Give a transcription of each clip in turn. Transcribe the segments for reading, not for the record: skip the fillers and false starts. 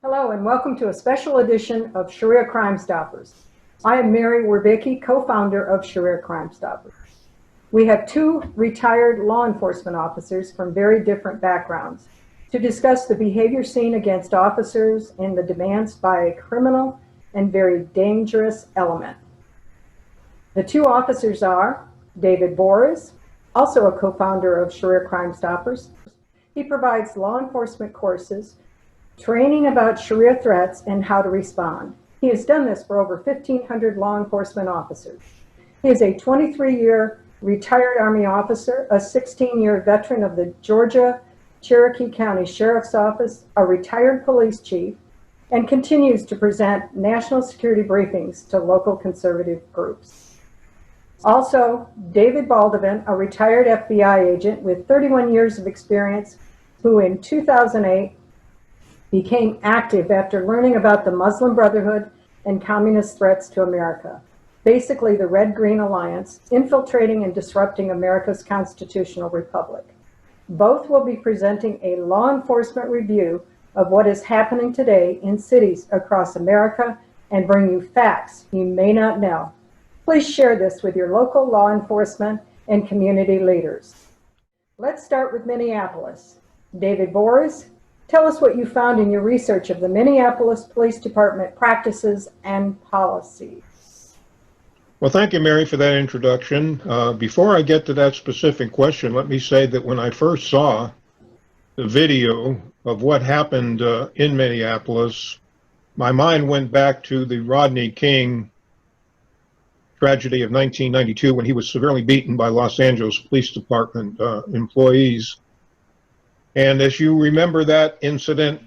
Hello and welcome to a special edition of Sharia Crime Stoppers. I am Mary Werbicki, co-founder of Sharia Crime Stoppers. We have two retired law enforcement officers from very different backgrounds to discuss the behavior seen against officers and the demands by a criminal and very dangerous element. The two officers are David Boris, also a co-founder of Sharia Crime Stoppers. He provides law enforcement courses, training about Sharia threats and how to respond. He has done this for over 1,500 law enforcement officers. He is a 23-year retired Army officer, a 16-year veteran of the Georgia Cherokee County Sheriff's Office, a retired police chief, and continues to present national security briefings to local conservative groups. Also, David Baldovin, a retired FBI agent with 31 years of experience, who in 2008 became active after learning about the Muslim Brotherhood and communist threats to America, basically the Red-Green Alliance, infiltrating and disrupting America's constitutional republic. Both will be presenting a law enforcement review of what is happening today in cities across America and bring you facts you may not know. Please share this with your local law enforcement and community leaders. Let's start with Minneapolis. David Boris, tell us what you found in your research of the Minneapolis Police Department practices and policies. Well, thank you, Mary, for that introduction. Before I get to that specific question, let me say that when I first saw the video of what happened in Minneapolis, my mind went back to the Rodney King tragedy of 1992 when he was severely beaten by Los Angeles Police Department employees. And as you remember that incident,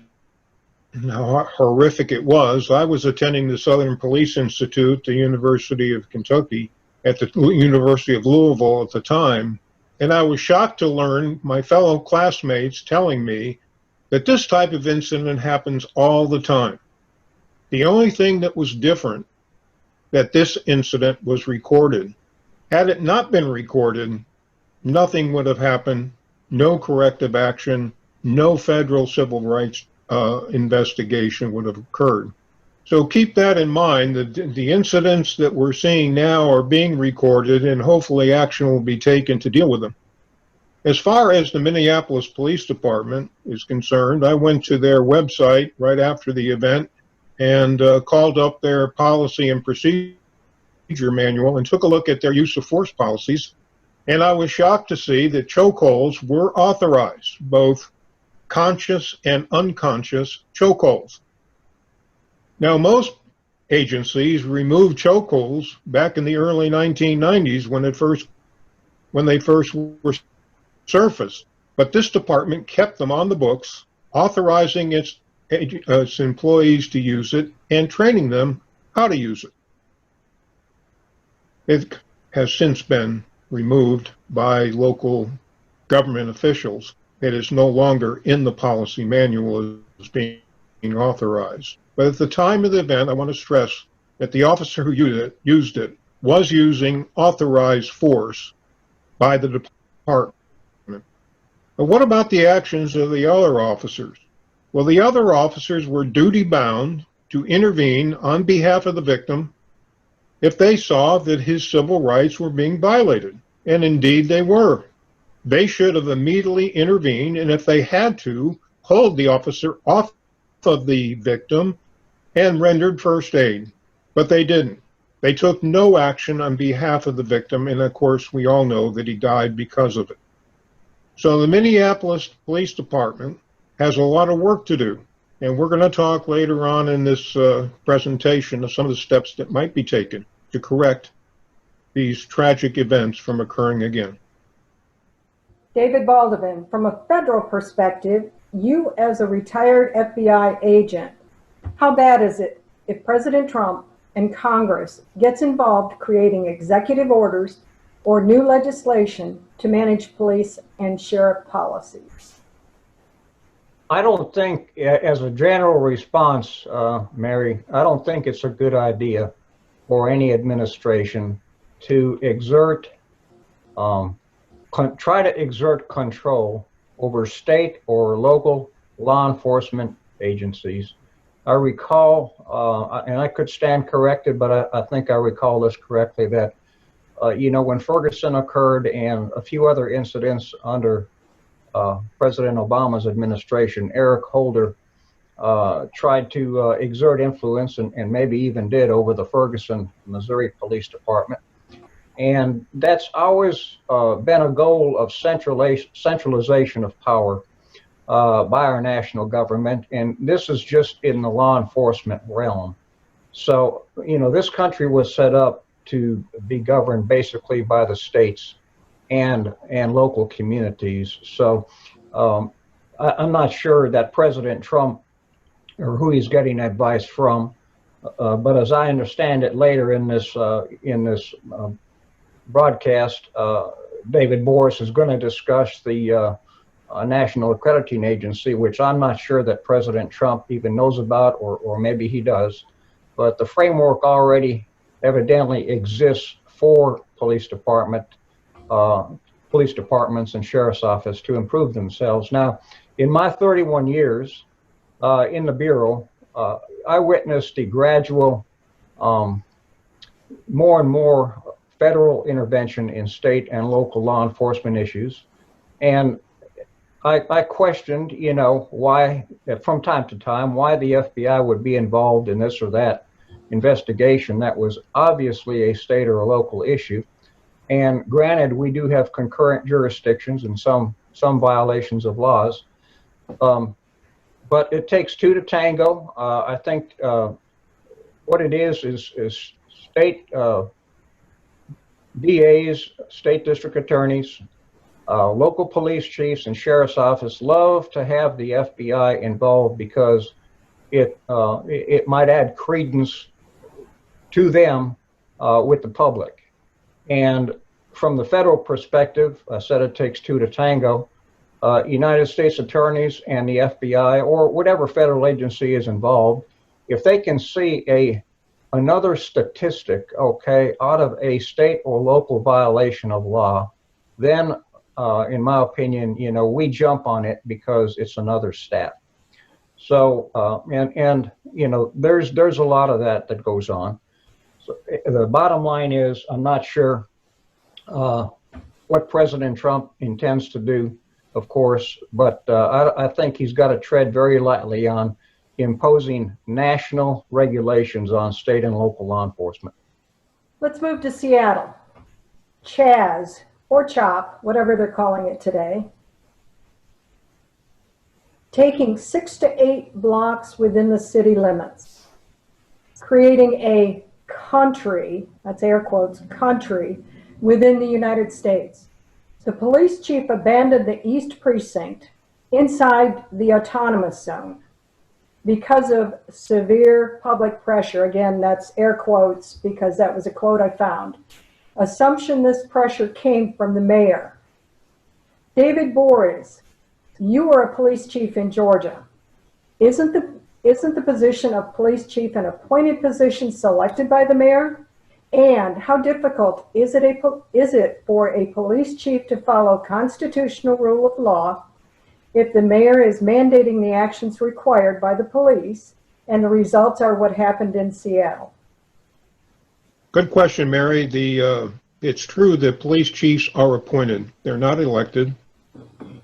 how horrific it was, I was attending the Southern Police Institute, the University of Kentucky, at the University of Louisville at the time, and I was shocked to learn my fellow classmates telling me that this type of incident happens all the time. The only thing that was different, that this incident was recorded. Had it not been recorded, nothing would have happened. No corrective action, no federal civil rights investigation would have occurred. So keep that in mind, that the incidents that we're seeing now are being recorded and hopefully action will be taken to deal with them. As far as the Minneapolis Police Department is concerned, I went to their website right after the event and called up their policy and procedure manual and took a look at their use of force policies. And I was shocked to see that chokeholds were authorized, both conscious and unconscious chokeholds. Now, most agencies removed chokeholds back in the early 1990s when they first were surfaced. But this department kept them on the books, authorizing its employees to use it and training them how to use it. It has since been removed by local government officials. It is no longer in the policy manual as being authorized. But at the time of the event, I want to stress that the officer who used it was using authorized force by the department. But what about the actions of the other officers? Well, the other officers were duty-bound to intervene on behalf of the victim if they saw that his civil rights were being violated. And indeed they were. They should have immediately intervened, and if they had to, pulled the officer off of the victim and rendered first aid. But they didn't. They took no action on behalf of the victim, and of course we all know that he died because of it. So the Minneapolis Police Department has a lot of work to do, and we're going to talk later on in this presentation of some of the steps that might be taken to correct these tragic events from occurring again. David Baldovin, from a federal perspective, you as a retired FBI agent, how bad is it if President Trump and Congress gets involved creating executive orders or new legislation to manage police and sheriff policies? I don't think, as a general response, Mary, I don't think it's a good idea for any administration to try to exert control over state or local law enforcement agencies I recall, and I could stand corrected, but I think I recall this correctly, that, when Ferguson occurred and a few other incidents under President Obama's administration, Eric Holder tried to exert influence and maybe even did over the Ferguson, Missouri Police Department. And that's always been a goal of centralization of power by our national government. And this is just in the law enforcement realm. So, this country was set up to be governed basically by the states and local communities. So I'm not sure that President Trump or who he's getting advice from, but as I understand it later in this broadcast, David Boris is going to discuss the National Accreditation Agency, which I'm not sure that President Trump even knows about, or maybe he does. But the framework already evidently exists for police departments and sheriff's office to improve themselves. Now, in my 31 years in the Bureau, I witnessed the gradual, more and more federal intervention in state and local law enforcement issues. And I questioned, why, from time to time, why the FBI would be involved in this or that investigation that was obviously a state or a local issue. And granted, we do have concurrent jurisdictions and some violations of laws, but it takes two to tango. I think what it is state DAs, state district attorneys, local police chiefs, and sheriff's office love to have the FBI involved because it might add credence to them with the public. And from the federal perspective, I said it takes two to tango. United States attorneys and the FBI, or whatever federal agency is involved, if they can see another statistic, out of a state or local violation of law, then, in my opinion, we jump on it because it's another stat. So, there's a lot of that goes on. So the bottom line is, I'm not sure what President Trump intends to do, of course, but I think he's got to tread very lightly on imposing national regulations on state and local law enforcement. Let's move to Seattle. Chaz, or CHOP, whatever they're calling it today, taking 6 to 8 blocks within the city limits, creating a country, that's air quotes, country, within the United States. The police chief abandoned the East Precinct inside the autonomous zone because of severe public pressure. Again, that's air quotes because that was a quote I found. Assumption this pressure came from the mayor. David Boris, you were a police chief in Georgia. Isn't the position of police chief an appointed position selected by the mayor? And how difficult is it for a police chief to follow constitutional rule of law if the mayor is mandating the actions required by the police and the results are what happened in Seattle? Good question, Mary. It's true that police chiefs are appointed. They're not elected.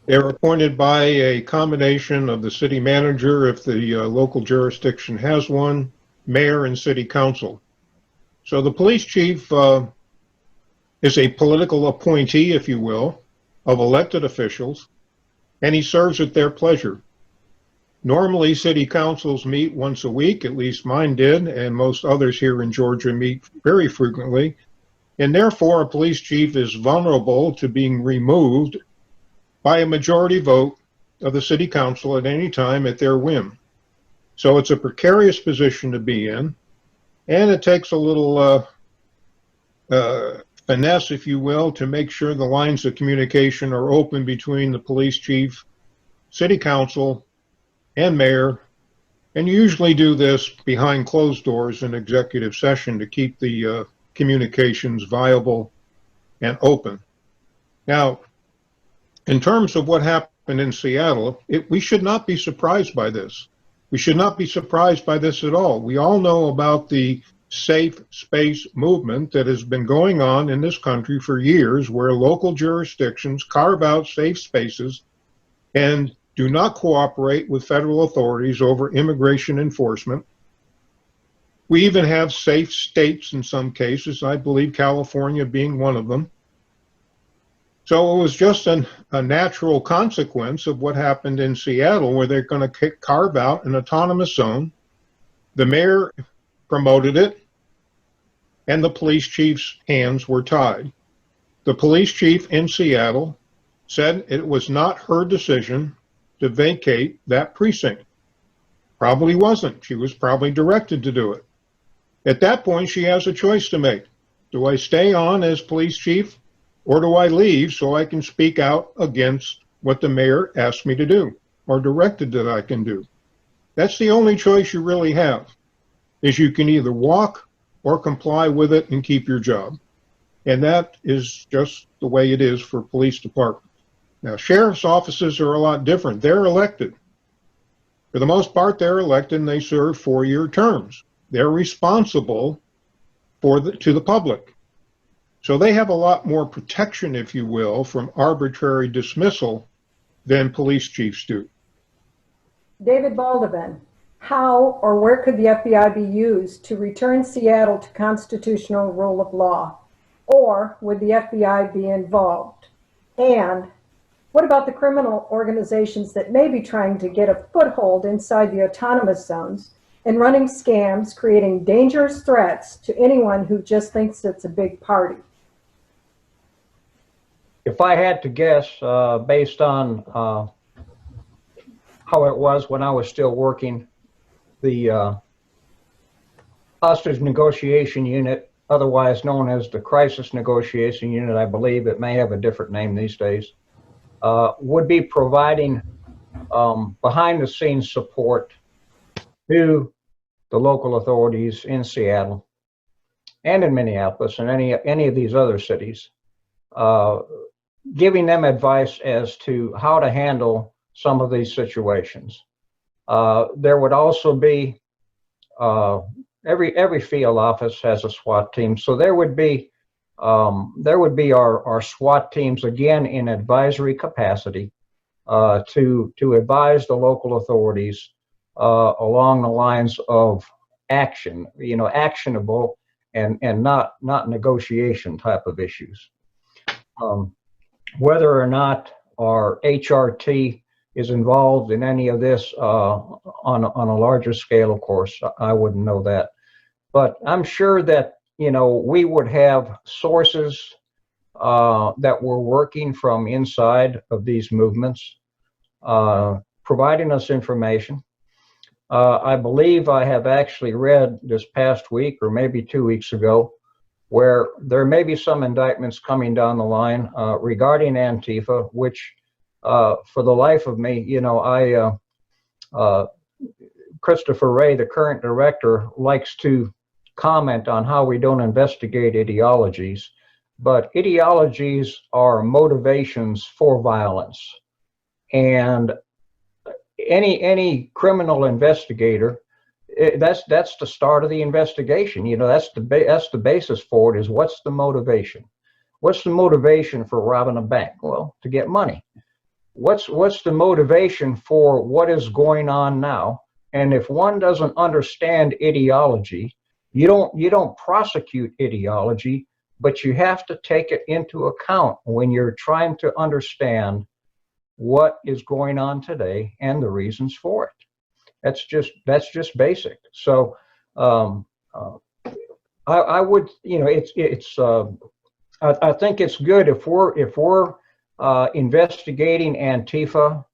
They're appointed by a combination of the city manager, if the local jurisdiction has one, mayor, and city council. So the police chief is a political appointee, if you will, of elected officials, and he serves at their pleasure. Normally, city councils meet once a week, at least mine did, and most others here in Georgia meet very frequently, and therefore a police chief is vulnerable to being removed by a majority vote of the city council at any time at their whim. So it's a precarious position to be in, and it takes a little finesse, if you will, to make sure the lines of communication are open between the police chief, city council, and mayor. And you usually do this behind closed doors in executive session to keep the communications viable and open. Now, in terms of what happened in Seattle, we should not be surprised by this. We should not be surprised by this at all. We all know about the safe space movement that has been going on in this country for years, where local jurisdictions carve out safe spaces and do not cooperate with federal authorities over immigration enforcement. We even have safe states in some cases, I believe California being one of them. So it was just a natural consequence of what happened in Seattle, where they're going to carve out an autonomous zone. The mayor promoted it, and the police chief's hands were tied. The police chief in Seattle said it was not her decision to vacate that precinct. Probably wasn't. She was probably directed to do it. At that point, she has a choice to make. Do I stay on as police chief, or do I leave so I can speak out against what the mayor asked me to do or directed that I can do? That's the only choice you really have, is you can either walk or comply with it and keep your job. And that is just the way it is for police departments. Now, sheriff's offices are a lot different. They're elected. For the most part, they're elected and they serve 4-year terms. They're responsible to the public. So they have a lot more protection, if you will, from arbitrary dismissal than police chiefs do. David Baldovin, how or where could the FBI be used to return Seattle to constitutional rule of law? Or would the FBI be involved? And what about the criminal organizations that may be trying to get a foothold inside the autonomous zones and running scams, creating dangerous threats to anyone who just thinks it's a big party? If I had to guess, based on how it was when I was still working, the hostage negotiation unit, otherwise known as the crisis negotiation unit, I believe it may have a different name these days, would be providing behind-the-scenes support to the local authorities in Seattle and in Minneapolis and any of these other cities, giving them advice as to how to handle some of these situations. There would also be every field office has a SWAT team, so there would be our SWAT teams again in advisory capacity to advise the local authorities along the lines of action, actionable and not negotiation type of issues. Whether or not our HRT is involved in any of this on a larger scale, of course, I wouldn't know that. But I'm sure that, we would have sources that were working from inside of these movements, providing us information. I believe I have actually read this past week or maybe 2 weeks ago where there may be some indictments coming down the line regarding Antifa, which for the life of me, Christopher Wray, the current director, likes to comment on how we don't investigate ideologies, but ideologies are motivations for violence. And any criminal investigator, that's the start of the investigation. That's the basis for it, is what's the motivation? What's the motivation for robbing a bank? Well, to get money. What's the motivation for what is going on now? And if one doesn't understand ideology, you don't prosecute ideology, but you have to take it into account when you're trying to understand what is going on today and the reasons for it. That's just basic. So I would, I think it's good if we're investigating Antifa,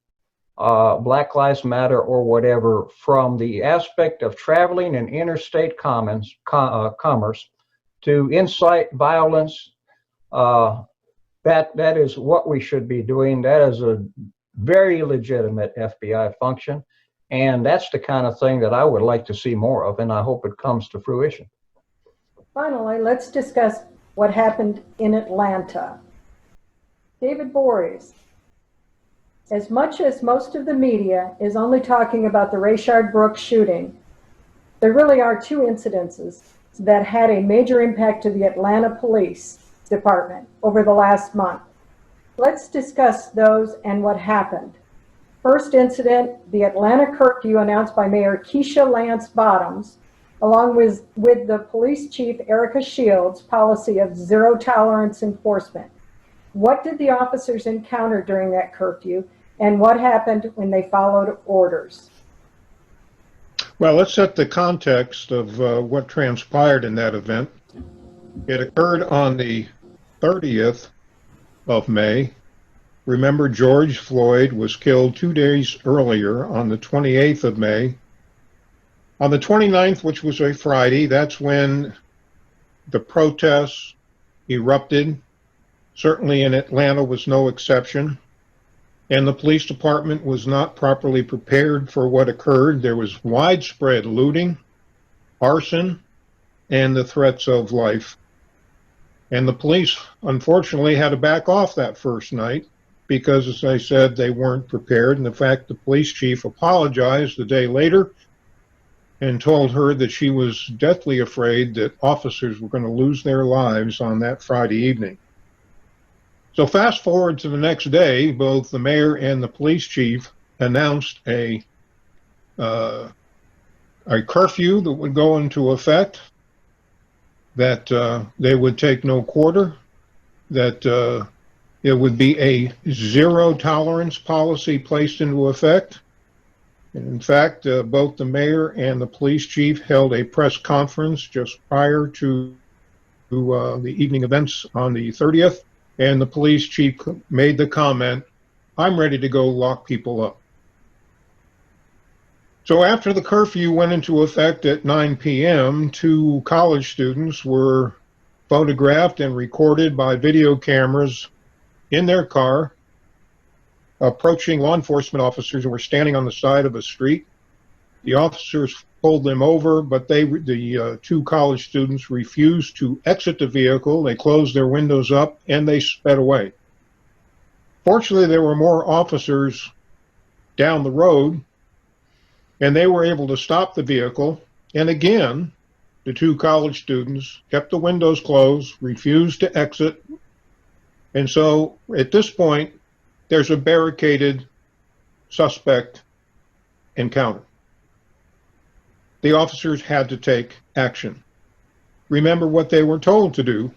Black Lives Matter, or whatever, from the aspect of traveling in interstate commerce to incite violence. That is what we should be doing. That is a very legitimate FBI function, and that's the kind of thing that I would like to see more of, and I hope it comes to fruition. Finally, let's discuss what happened in Atlanta. David Bories, As much as most of the media is only talking about the Rayshard Brooks shooting, there really are two incidences that had a major impact to the Atlanta Police Department over the last month. Let's discuss those and what happened. First incident, the Atlanta curfew announced by Mayor Keisha Lance Bottoms, along with the police chief Erica Shields' policy of zero tolerance enforcement. What did the officers encounter during that curfew, and what happened when they followed orders? Well, let's set the context of what transpired in that event. It occurred on the 30th of May. Remember, George Floyd was killed 2 days earlier on the 28th of May. On the 29th, which was a Friday, that's when the protests erupted. Certainly in Atlanta was no exception. And the police department was not properly prepared for what occurred. There was widespread looting, arson, and the threats of life. And the police, unfortunately, had to back off that first night because, as I said, they weren't prepared. And in fact, the police chief apologized the day later and told her that she was deathly afraid that officers were going to lose their lives on that Friday evening. So fast forward to the next day, both the mayor and the police chief announced a curfew that would go into effect, that they would take no quarter, that it would be a zero tolerance policy placed into effect. And in fact, both the mayor and the police chief held a press conference just prior to the evening events on the 30th. And the police chief made the comment, "I'm ready to go lock people up." So after the curfew went into effect at 9 p.m., 2 college students were photographed and recorded by video cameras in their car, approaching law enforcement officers who were standing on the side of a street. The officers pulled them over, but the 2 college students refused to exit the vehicle. They closed their windows up and they sped away. Fortunately, there were more officers down the road, and they were able to stop the vehicle. And again, the 2 college students kept the windows closed, refused to exit. And so at this point, there's a barricaded suspect encounter. The officers had to take action. Remember what they were told to do: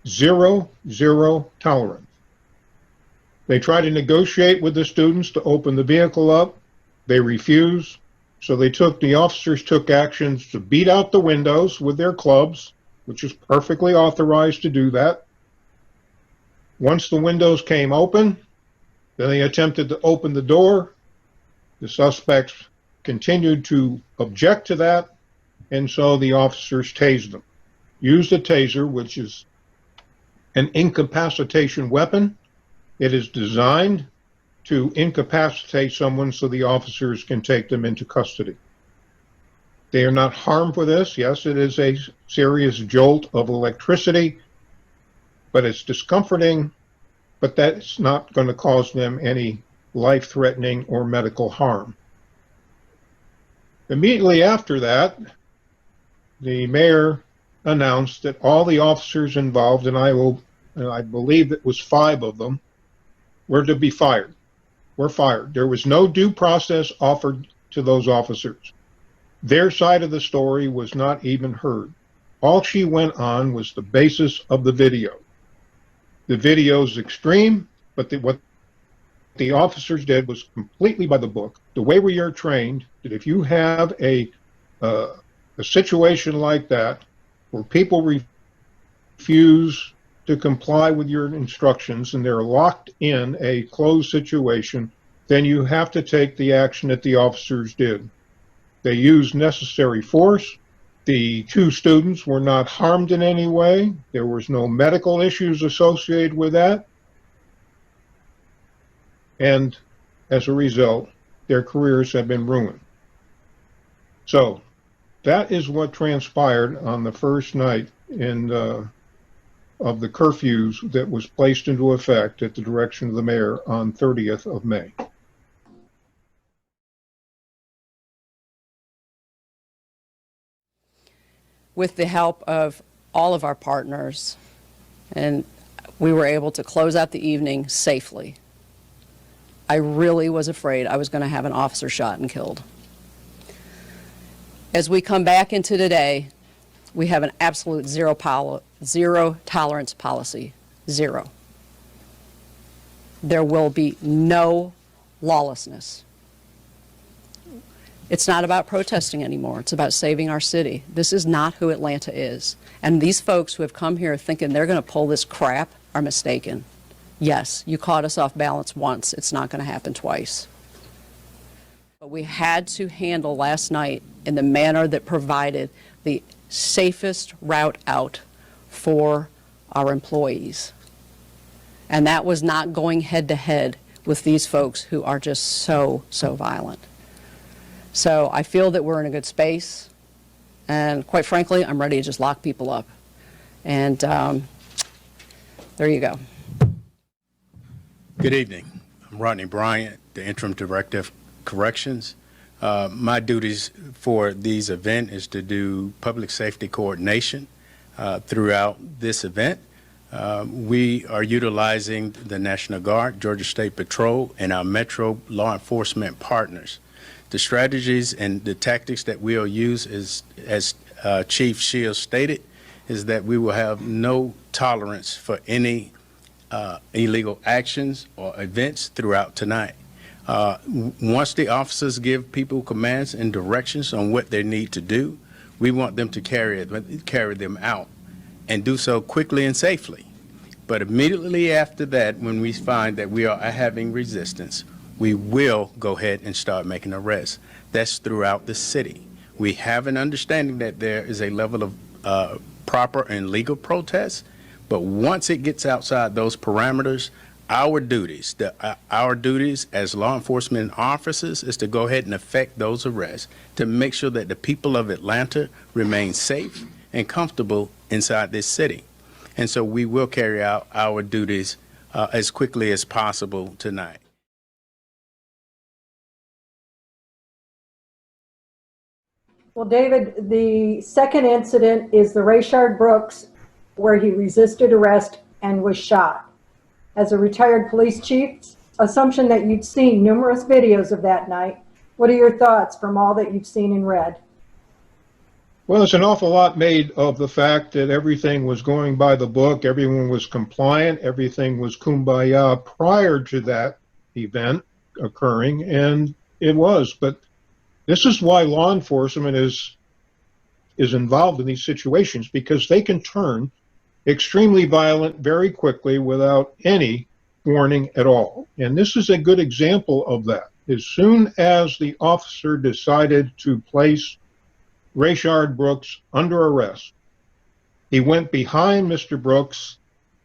zero tolerance. They tried to negotiate with the students to open the vehicle up. They refused. So the officers took actions to beat out the windows with their clubs, which is perfectly authorized to do that. Once the windows came open, then they attempted to open the door. The suspects continued to object to that, and so the officers tased them. Used a taser, which is an incapacitation weapon. It is designed to incapacitate someone so the officers can take them into custody. They are not harmed with this. Yes, it is a serious jolt of electricity, but it's discomforting, but that's not going to cause them any life-threatening or medical harm. Immediately after that, the mayor announced that all the officers involved, and I believe it was 5 of them, were to be fired. Were fired. There was no due process offered to those officers. Their side of the story was not even heard. All she went on was the basis of the video. The video's extreme, but what the officers did was completely by the book. The way we are trained, that if you have a situation like that, where people refuse to comply with your instructions and they're locked in a closed situation, then you have to take the action that the officers did. They used necessary force. The 2 students were not harmed in any way. There was no medical issues associated with that. And as a result, their careers have been ruined. So that is what transpired on the first night in of the curfews that was placed into effect at the direction of the mayor on 30th of May. With the help of all of our partners, and we were able to close out the evening safely. I really was afraid I was going to have an officer shot and killed. As we come back into today, we have an absolute zero tolerance policy. Zero. There will be no lawlessness. It's not about protesting anymore. It's about saving our city. This is not who Atlanta is. And these folks who have come here thinking they're going to pull this crap are mistaken. Yes, you caught us off balance once. It's not going to happen twice. But we had to handle last night in the manner that provided the safest route out for our employees. And that was not going head to head with these folks who are just so violent. So I feel that we're in a good space, and quite frankly, I'm ready to just lock people up. And there you go. Good evening. I'm Rodney Bryant, the Interim Director of Corrections. My duties for these events is to do public safety coordination throughout this event. We are utilizing the National Guard, Georgia State Patrol, and our Metro law enforcement partners. The strategies and the tactics that we'll use is, as Chief Shields stated, is that we will have no tolerance for any illegal actions or events throughout tonight. Once the officers give people commands and directions on what they need to do, we want them to carry them out and do so quickly and safely. But immediately after that, when we find that we are having resistance, we will go ahead and start making arrests. That's throughout the city. We have an understanding that there is a level of proper and legal protest, but once it gets outside those parameters, our duties as law enforcement officers is to go ahead and effect those arrests to make sure that the people of Atlanta remain safe and comfortable inside this city. And so we will carry out our duties as quickly as possible tonight. Well, David, the second incident is the Rayshard Brooks, where he resisted arrest and was shot. As a retired police chief, assumption that you'd seen numerous videos of that night. What are your thoughts from all that you've seen and read? Well, it's an awful lot made of the fact that everything was going by the book, everyone was compliant, everything was kumbaya prior to that event occurring, and it was. But this is why law enforcement is involved in these situations, because they can turn extremely violent very quickly without any warning at all. And this is a good example of that. As soon as the officer decided to place Rayshard Brooks under arrest, he went behind Mr. Brooks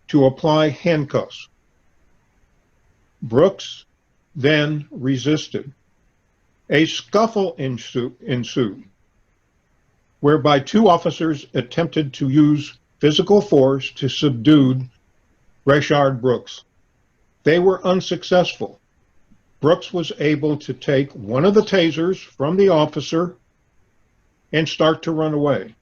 to apply handcuffs. Brooks then resisted. A scuffle ensued, whereby two officers attempted to use physical force to subdue Rayshard Brooks. They were unsuccessful. Brooks was able to take one of the tasers from the officer and start to run away.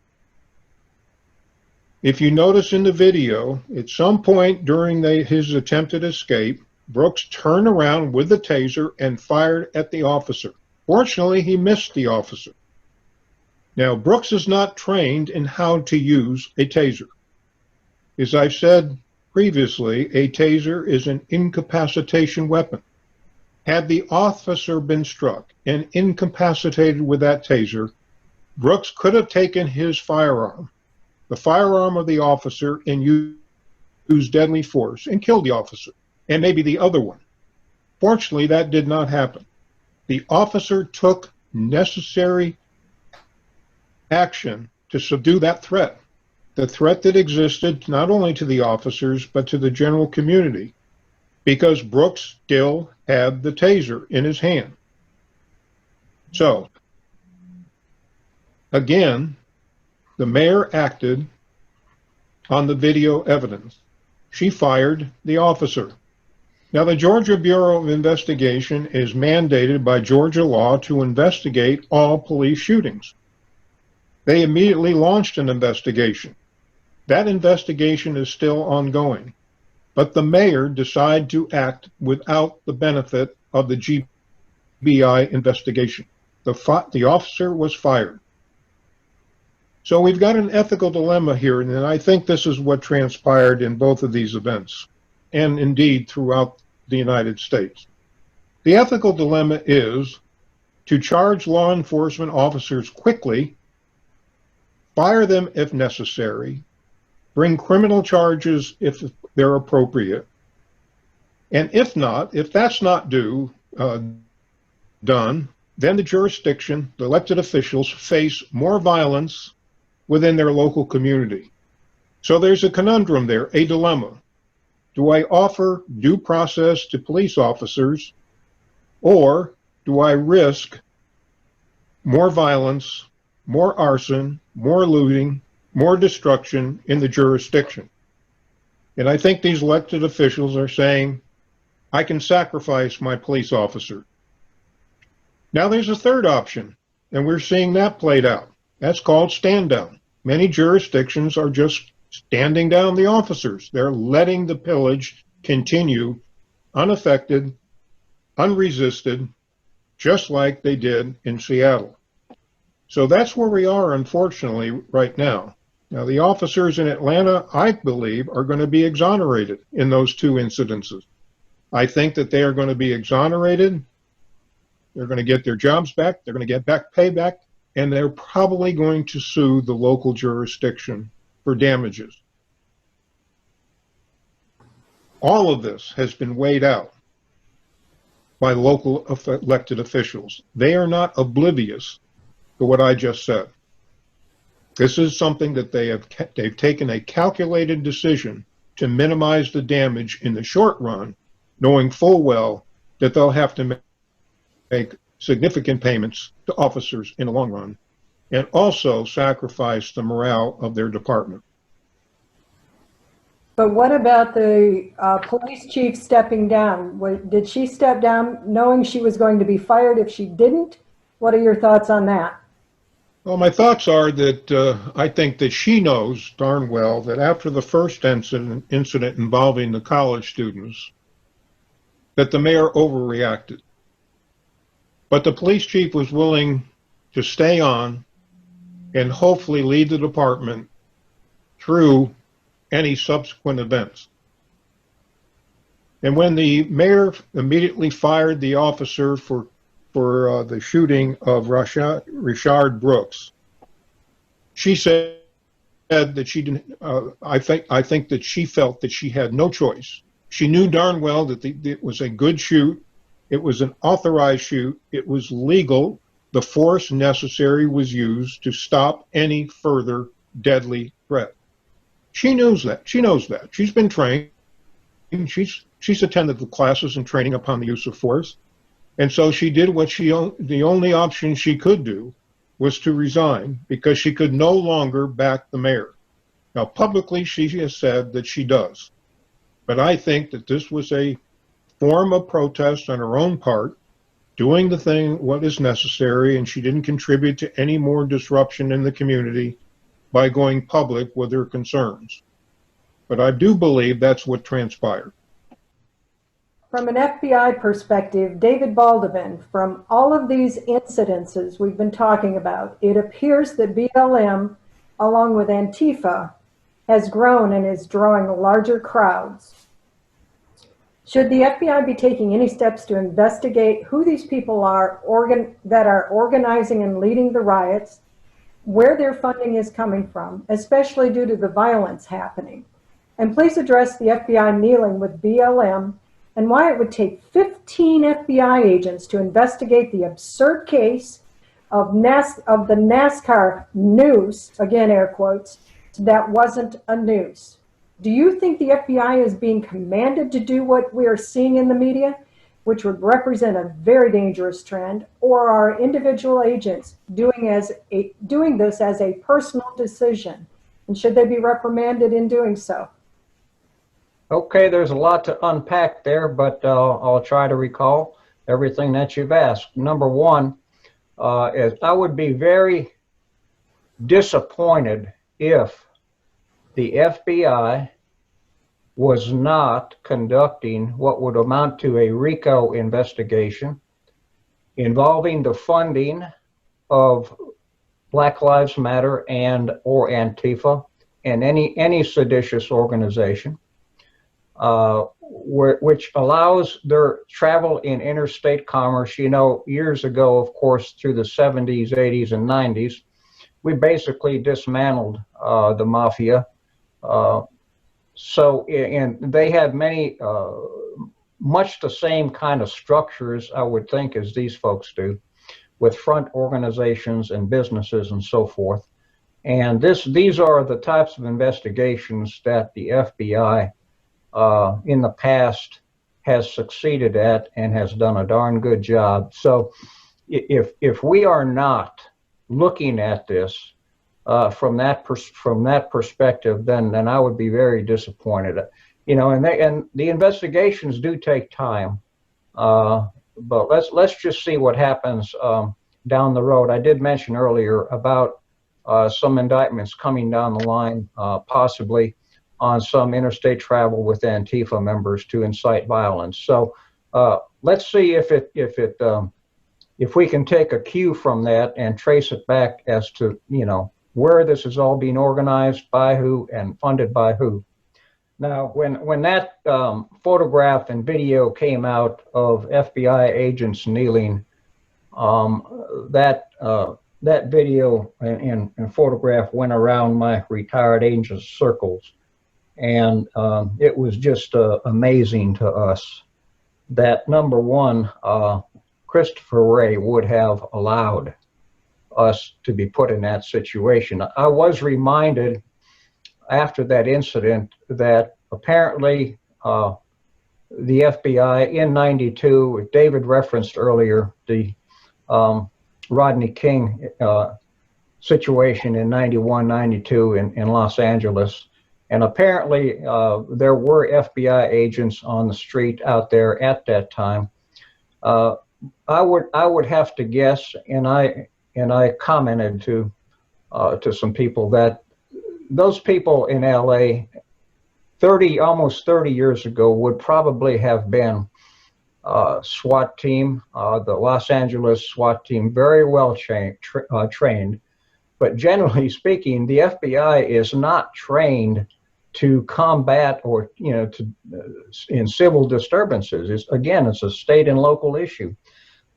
If you notice in the video, at some point during his attempted escape, Brooks turned around with the taser and fired at the officer. Fortunately, he missed the officer. Now, Brooks is not trained in how to use a taser. As I've said previously, a taser is an incapacitation weapon. Had the officer been struck and incapacitated with that taser, Brooks could have taken his firearm, the firearm of the officer, and used deadly force and killed the officer, and maybe the other one. Fortunately, that did not happen. The officer took necessary action to subdue that threat, the threat that existed not only to the officers, but to the general community, because Brooks still had the taser in his hand. So, again, the mayor acted on the video evidence. She fired the officer. Now, the Georgia Bureau of Investigation is mandated by Georgia law to investigate all police shootings. They immediately launched an investigation. That investigation is still ongoing, but the mayor decided to act without the benefit of the GBI investigation. The officer was fired. So we've got an ethical dilemma here, and I think this is what transpired in both of these events, and indeed throughout the United States. The ethical dilemma is to charge law enforcement officers quickly, fire them if necessary, bring criminal charges if they're appropriate, and if that's not done, then the jurisdiction, the elected officials, face more violence within their local community. So there's a conundrum there, a dilemma. Do I offer due process to police officers, or do I risk more violence, more arson, more looting, more destruction in the jurisdiction? And I think these elected officials are saying, I can sacrifice my police officer. Now there's a third option, and we're seeing that played out. That's called stand down. Many jurisdictions are just standing down the officers. They're letting the pillage continue unaffected, unresisted, just like they did in Seattle. So that's where we are, unfortunately, right now. Now, the officers in Atlanta, I believe, are going to be exonerated in those two incidences. I think that they are going to be exonerated. They're going to get their jobs back. They're going to get back payback. And they're probably going to sue the local jurisdiction for damages. All of this has been weighed out by local elected officials. They are not oblivious to what I just said. This is something that they've taken a calculated decision to minimize the damage in the short run, knowing full well that they'll have to make significant payments to officers in the long run, and also sacrifice the morale of their department. But what about the police chief stepping down? Did she step down knowing she was going to be fired if she didn't? What are your thoughts on that? Well, my thoughts are that I think that she knows darn well that after the first incident involving the college students, that the mayor overreacted. But the police chief was willing to stay on and hopefully lead the department through any subsequent events. And when the mayor immediately fired the officer for the shooting of Rayshard Brooks, she said that she didn't. I think that she felt that she had no choice. She knew darn well that it was a good shoot. It was an authorized shoot. It was legal. The force necessary was used to stop any further deadly threat. She knows that. She knows that. She's been trained. She's attended the classes and training upon the use of force. And so she did what the only option she could do was to resign, because she could no longer back the mayor. Now, publicly, she has said that she does. But I think that this was a form of protest on her own part, doing what is necessary, and she didn't contribute to any more disruption in the community by going public with her concerns. But I do believe that's what transpired. From an FBI perspective, David Baldovin, from all of these incidences we've been talking about, it appears that BLM, along with Antifa, has grown and is drawing larger crowds. Should the FBI be taking any steps to investigate who these people are that are organizing and leading the riots, where their funding is coming from, especially due to the violence happening? And please address the FBI kneeling with BLM and why it would take 15 FBI agents to investigate the absurd case of the NASCAR noose, again air quotes, that wasn't a noose. Do you think the FBI is being commanded to do what we are seeing in the media, which would represent a very dangerous trend, or are individual agents doing this as a personal decision? And should they be reprimanded in doing so? Okay, there's a lot to unpack there, but I'll try to recall everything that you've asked. Number one, is I would be very disappointed if the FBI was not conducting what would amount to a RICO investigation involving the funding of Black Lives Matter and or Antifa and any seditious organization, which allows their travel in interstate commerce. You know, years ago, of course, through the 70s, 80s, and 90s, we basically dismantled the mafia. And they had many, much the same kind of structures, I would think, as these folks do, with front organizations and businesses and so forth. And these are the types of investigations that the FBI in the past has succeeded at and has done a darn good job. So if we are not looking at this from that perspective, then I would be very disappointed. You know, and the investigations do take time, but let's just see what happens down the road. I did mention earlier about some indictments coming down the line, possibly on some interstate travel with Antifa members to incite violence. So let's see if we can take a cue from that and trace it back as to, you know, where this is all being organized, by who, and funded by who. Now, when that photograph and video came out of FBI agents kneeling, that video and photograph went around my retired agent circles, and it was just amazing to us that, number one, Christopher Wray would have allowed us to be put in that situation. I was reminded after that incident that apparently the FBI in '92, David referenced earlier the Rodney King situation in '91, '92 in Los Angeles. And apparently there were FBI agents on the street out there at that time. I would have to guess, and I commented to some people that those people in LA almost 30 years ago would probably have been SWAT team, the Los Angeles SWAT team, very well trained. But generally speaking, the FBI is not trained to combat or, you know, in civil disturbances. It's a state and local issue.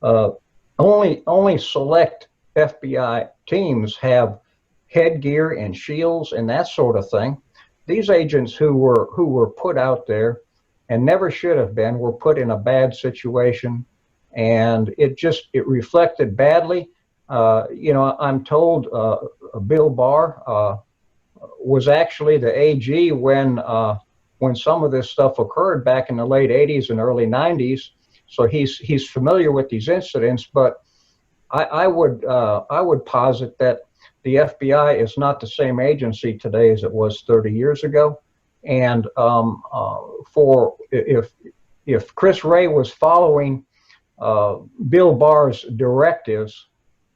Only select FBI teams have headgear and shields and that sort of thing. These agents who were put out there and never should have been were put in a bad situation, and it reflected badly. You know, I'm told Bill Barr was actually the AG when some of this stuff occurred back in the late 80s and early 90s. So he's familiar with these incidents, but I would posit that the FBI is not the same agency today as it was 30 years ago. And if Chris Wray was following Bill Barr's directives,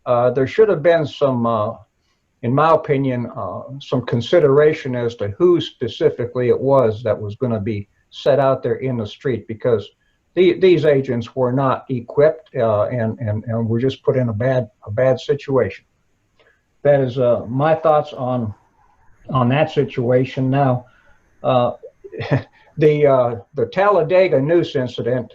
there should have been some, in my opinion, some consideration as to who specifically it was that was going to be set out there in the street, because these agents were not equipped and were just put in a bad situation. That is my thoughts on that situation. Now, the Talladega noose incident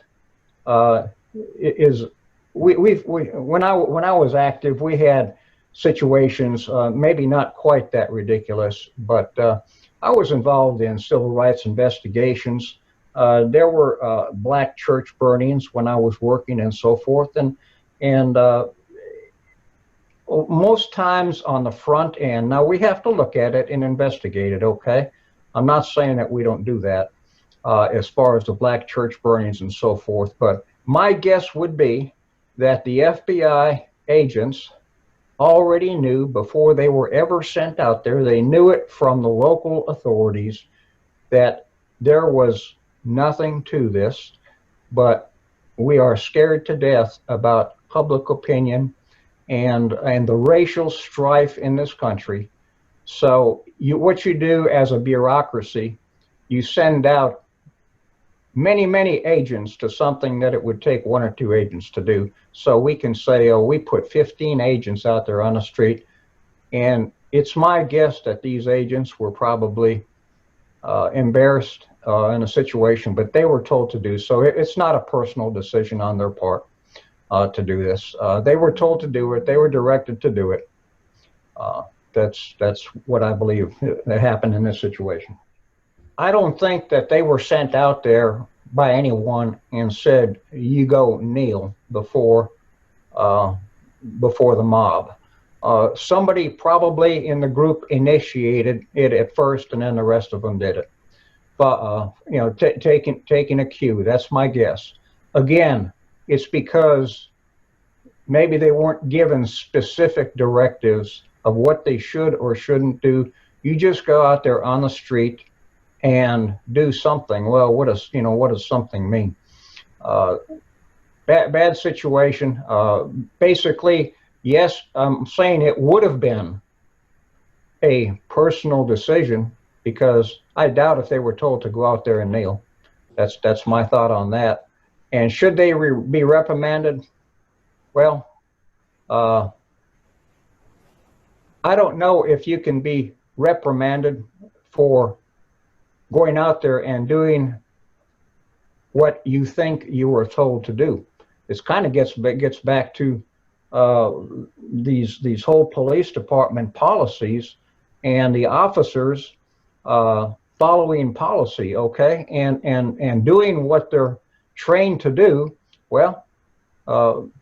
is when I was active, we had situations maybe not quite that ridiculous, but I was involved in civil rights investigations. There were black church burnings when I was working and so forth, and most times on the front end. Now we have to look at it and investigate it. Okay, I'm not saying that we don't do that as far as the black church burnings and so forth, but my guess would be that the FBI agents already knew before they were ever sent out there. They knew it from the local authorities that there was nothing to this, but we are scared to death about public opinion and the racial strife in this country. So what you do as a bureaucracy, you send out many agents to something that it would take 1 or 2 agents to do. So we can say, oh, we put 15 agents out there on the street, and it's my guess that these agents were probably embarrassed in a situation, but they were told to do so. It's not a personal decision on their part to do this. They were told to do it. They were directed to do it. That's what I believe that happened in this situation. I don't think that they were sent out there by anyone and said, you go kneel before the mob. Somebody probably in the group initiated it at first, and then the rest of them did it. But taking a cue, that's my guess. Again, it's because maybe they weren't given specific directives of what they should or shouldn't do. You just go out there on the street and do something. Well, what does something mean? Bad situation. Basically, yes, I'm saying it would have been a personal decision, because I doubt if they were told to go out there and kneel. That's my thought on that. And should they be reprimanded? Well, I don't know if you can be reprimanded for going out there and doing what you think you were told to do. This kind of gets back to these whole police department policies and the officers following policy, okay, and doing what they're trained to do. Well,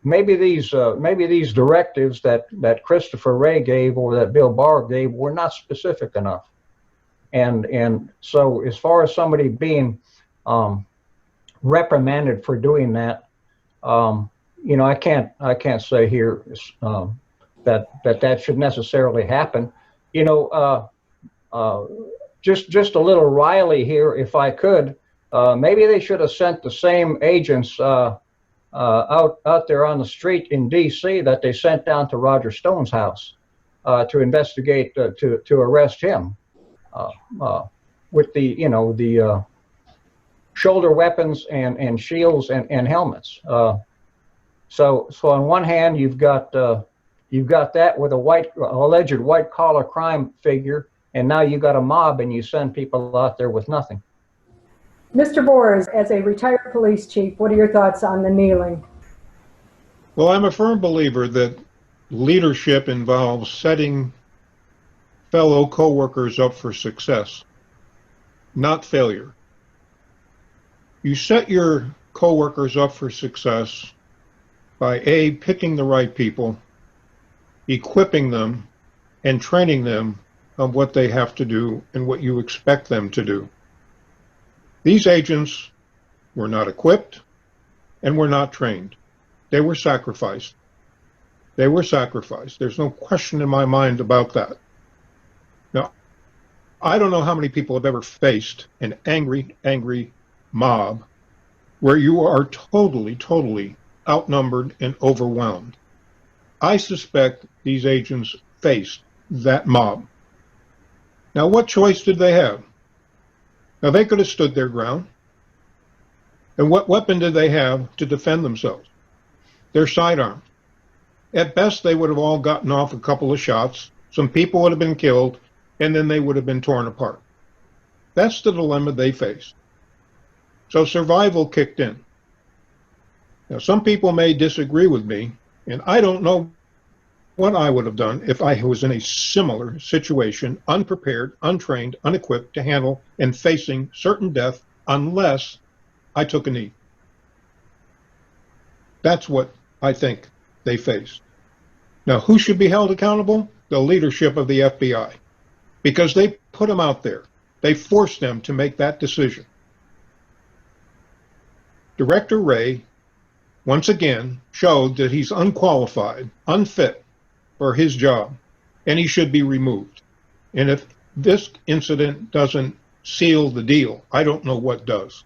maybe these directives that Christopher Wray gave or that Bill Barr gave were not specific enough. And so as far as somebody being reprimanded for doing that, I can't say here that should necessarily happen. Just a little Riley here, if I could. Maybe they should have sent the same agents out there on the street in D.C. that they sent down to Roger Stone's house to investigate, to arrest him with the shoulder weapons and shields and helmets. So on one hand, you've got that with a alleged white collar crime figure, and now you got a mob, and you send people out there with nothing. Mr. Boers, as a retired police chief, what are your thoughts on the kneeling? Well, I'm a firm believer that leadership involves setting fellow coworkers up for success, not failure. You set your coworkers up for success by A, picking the right people, equipping them, and training them on what they have to do and what you expect them to do. These agents were not equipped and were not trained. They were sacrificed. They were sacrificed. There's no question in my mind about that. Now, I don't know how many people have ever faced an angry mob where you are totally outnumbered and overwhelmed. I suspect these agents faced that mob. Now, what choice did they have? Now, they could have stood their ground. And what weapon did they have to defend themselves? Their sidearm. At best, they would have all gotten off a couple of shots. Some people would have been killed, and then they would have been torn apart. That's the dilemma they faced. So survival kicked in. Now, some people may disagree with me, and I don't know what I would have done if I was in a similar situation, unprepared, untrained, unequipped to handle and facing certain death unless I took a knee. That's what I think they faced. Now, who should be held accountable? The leadership of the FBI, because they put them out there. They forced them to make that decision. Director Wray, once again, showed that he's unqualified, unfit for his job, and he should be removed. And if this incident doesn't seal the deal, I don't know what does.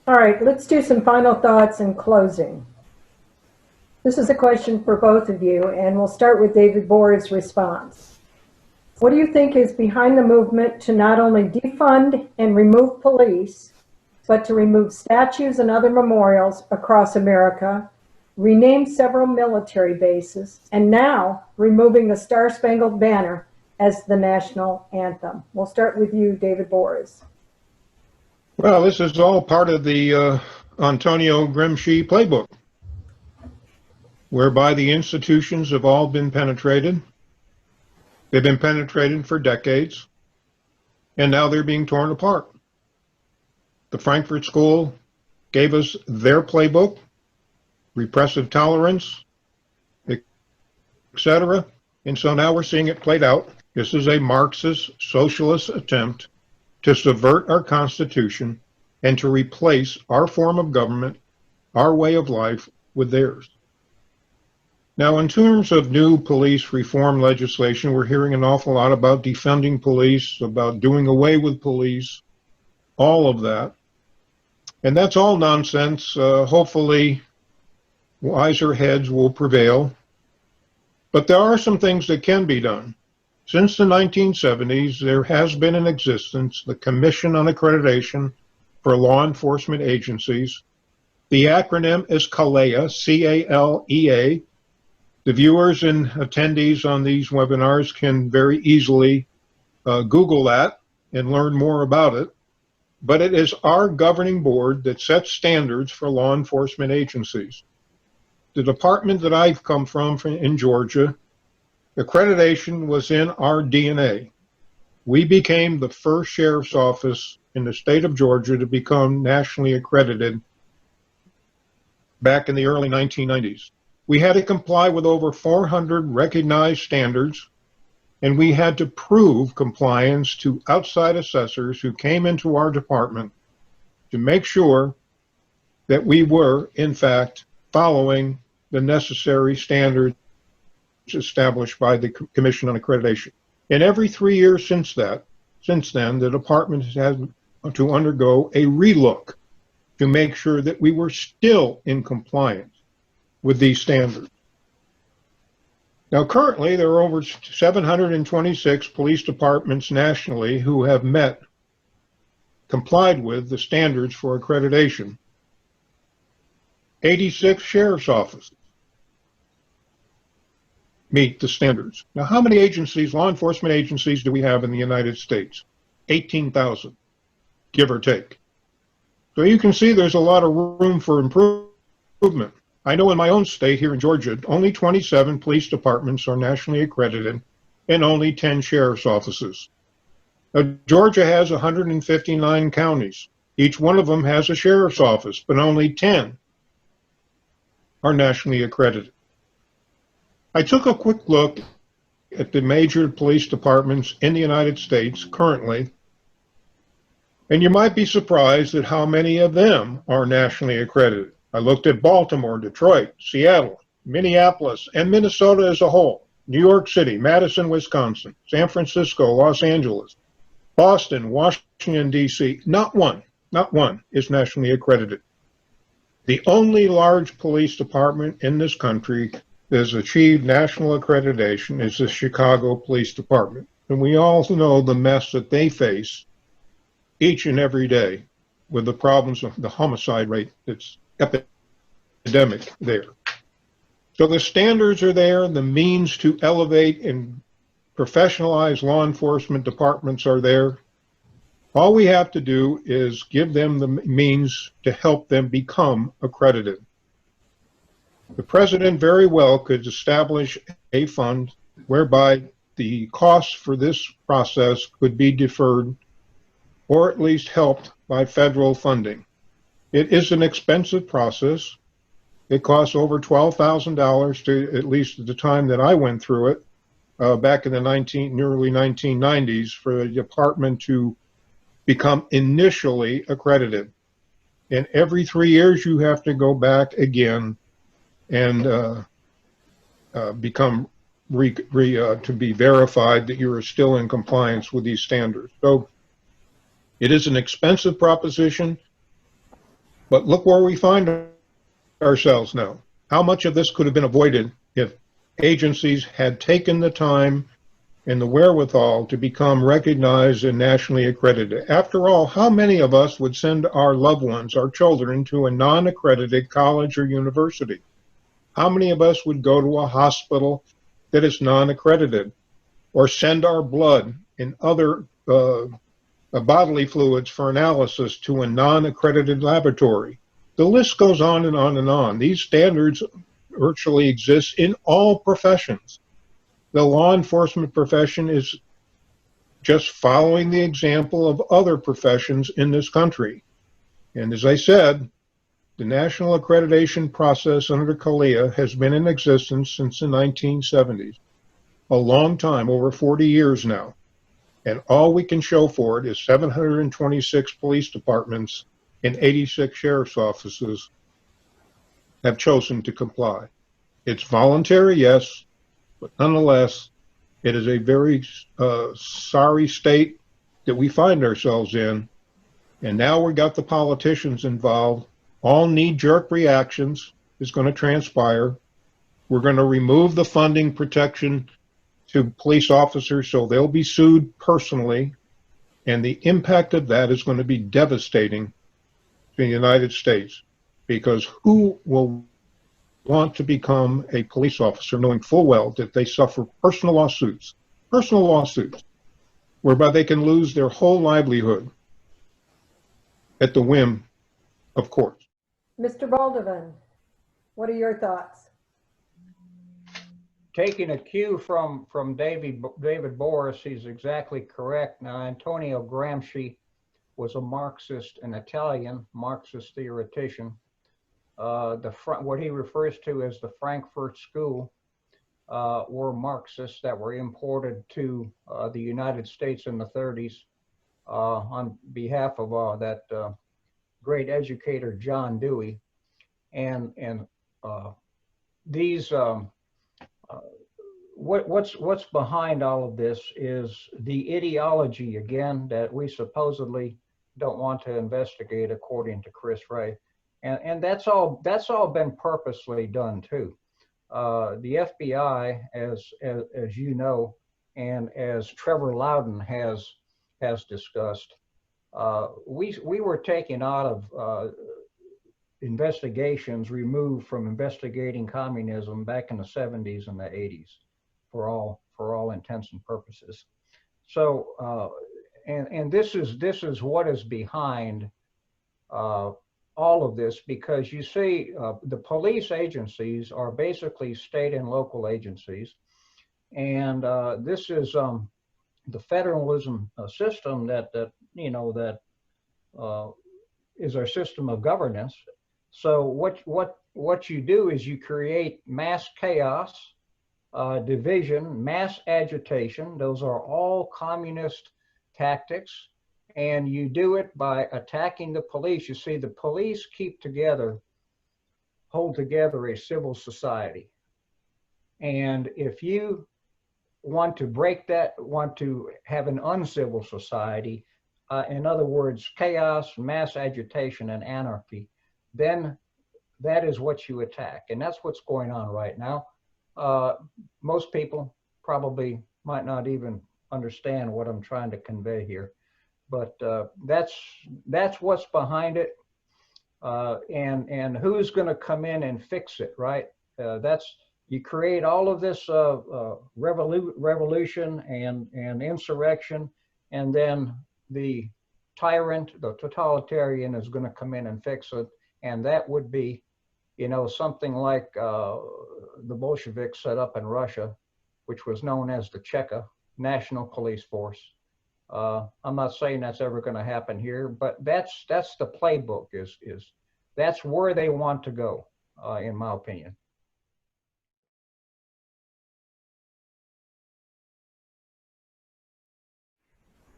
All right, let's do some final thoughts in closing. This is a question for both of you, and we'll start with David Boer's response. What do you think is behind the movement to not only defund and remove police, but to remove statues and other memorials across America, rename several military bases, and now removing the Star-Spangled Banner as the national anthem? We'll start with you, David Boers. Well, this is all part of the Antonio Gramsci playbook, whereby the institutions have all been penetrated. They've been penetrated for decades, and now they're being torn apart. The Frankfurt School gave us their playbook, repressive tolerance, etc. And so now we're seeing it played out. This is a Marxist socialist attempt to subvert our Constitution and to replace our form of government, our way of life, with theirs. Now, in terms of new police reform legislation, we're hearing an awful lot about defunding police, about doing away with police, all of that. And that's all nonsense. Hopefully, wiser heads will prevail. But there are some things that can be done. Since the 1970s, there has been in existence the Commission on Accreditation for Law Enforcement Agencies. The acronym is CALEA, C-A-L-E-A. The viewers and attendees on these webinars can very easily Google that and learn more about it. But it is our governing board that sets standards for law enforcement agencies. The department that I've come from in Georgia, accreditation was in our DNA. We became the first sheriff's office in the state of Georgia to become nationally accredited back in the early 1990s. We had to comply with over 400 recognized standards, and we had to prove compliance to outside assessors who came into our department to make sure that we were, in fact, following the necessary standards established by the Commission on Accreditation. And every 3 years since then, the department has had to undergo a relook to make sure that we were still in compliance with these standards. Now, currently, there are over 726 police departments nationally who have complied with the standards for accreditation. 86 sheriff's offices meet the standards. Now, how many agencies, law enforcement agencies, do we have in the United States? 18,000, give or take. So you can see there's a lot of room for improvement. I know in my own state here in Georgia, only 27 police departments are nationally accredited and only 10 sheriff's offices. Now, Georgia has 159 counties. Each one of them has a sheriff's office, but only 10 are nationally accredited. I took a quick look at the major police departments in the United States currently, and you might be surprised at how many of them are nationally accredited. I looked at Baltimore, Detroit, Seattle, Minneapolis, and Minnesota as a whole, New York City, Madison, Wisconsin, San Francisco, Los Angeles, Boston, Washington, D.C. Not one is nationally accredited. The only large police department in this country that has achieved national accreditation is the Chicago Police Department. And we all know the mess that they face each and every day with the problems of the homicide rate that's epidemic there. So the standards are there, the means to elevate and professionalize law enforcement departments are there. All we have to do is give them the means to help them become accredited. The president very well could establish a fund whereby the costs for this process could be deferred or at least helped by federal funding. It is an expensive process. It costs over $12,000 to, at least at the time that I went through it, back in the early 1990s, for the department to become initially accredited. And every 3 years you have to go back again and become to be verified that you are still in compliance with these standards. So it is an expensive proposition, but look where we find ourselves now. How much of this could have been avoided if agencies had taken the time and the wherewithal to become recognized and nationally accredited? After all, how many of us would send our loved ones, our children, to a non-accredited college or university? How many of us would go to a hospital that is non-accredited, or send our blood and other bodily fluids for analysis to a non-accredited laboratory? The list goes on and on and on. These standards virtually exist in all professions. The law enforcement profession is just following the example of other professions in this country. And as I said, the national accreditation process under CALEA has been in existence since the 1970s, a long time, over 40 years now. And all we can show for it is 726 police departments and 86 sheriff's offices have chosen to comply. It's voluntary, yes, but nonetheless, it is a very sorry state that we find ourselves in. And now we've got the politicians involved. All knee-jerk reactions is going to transpire. We're going to remove the funding protection to police officers so they'll be sued personally. And the impact of that is going to be devastating to the United States, because who will want to become a police officer knowing full well that they suffer personal lawsuits, whereby they can lose their whole livelihood at the whim of courts? Mr. Baldovin, what are your thoughts? Taking a cue from David Boris, he's exactly correct. Now, Antonio Gramsci was a Marxist, an Italian Marxist theoretician. What he refers to as the Frankfurt School were Marxists that were imported to the United States in the 30s on behalf of that great educator John Dewey, and these what's behind all of this is the ideology, again, that we supposedly don't want to investigate, according to Chris Wray. And that's all been purposely done too. The FBI, as you know, and as Trevor Loudon has discussed, we were taken out of investigations removed from investigating communism back in the 70s and the 80s, for all intents and purposes. So, and this is what is behind all of this, because you see, the police agencies are basically state and local agencies, and this is the federalism system that is our system of governance. So what you do is you create mass chaos, division, mass agitation. Those are all communist tactics. And you do it by attacking the police. You see, the police hold together a civil society. And if you want to break that, want to have an uncivil society, in other words, chaos, mass agitation, and anarchy, then that is what you attack. And that's what's going on right now. Most people probably might not even understand what I'm trying to convey here. But that's what's behind it, and who's going to come in and fix it, right? You create all of this revolution and insurrection, and then the tyrant, the totalitarian, is going to come in and fix it, and that would be, something like the Bolsheviks set up in Russia, which was known as the Cheka, National Police Force. I'm not saying that's ever going to happen here, but that's the playbook. Is that's where they want to go, in my opinion.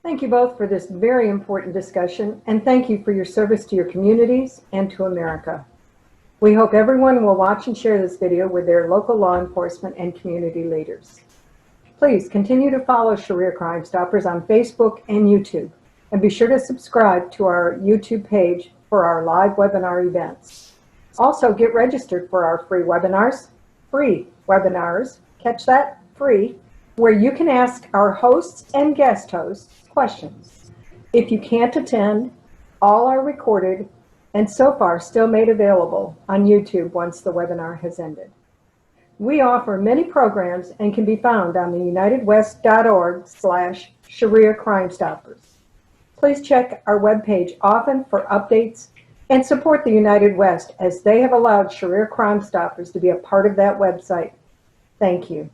Thank you both for this very important discussion, and thank you for your service to your communities and to America. We hope everyone will watch and share this video with their local law enforcement and community leaders. Please continue to follow Sharia Crime Stoppers on Facebook and YouTube, and be sure to subscribe to our YouTube page for our live webinar events. Also, get registered for our free webinars, catch that, free, where you can ask our hosts and guest hosts questions. If you can't attend, all are recorded and so far still made available on YouTube once the webinar has ended. We offer many programs and can be found on the unitedwest.org/Sharia Crime Stoppers. Please check our webpage often for updates and support the United West, as they have allowed Sharia Crime Stoppers to be a part of that website. Thank you.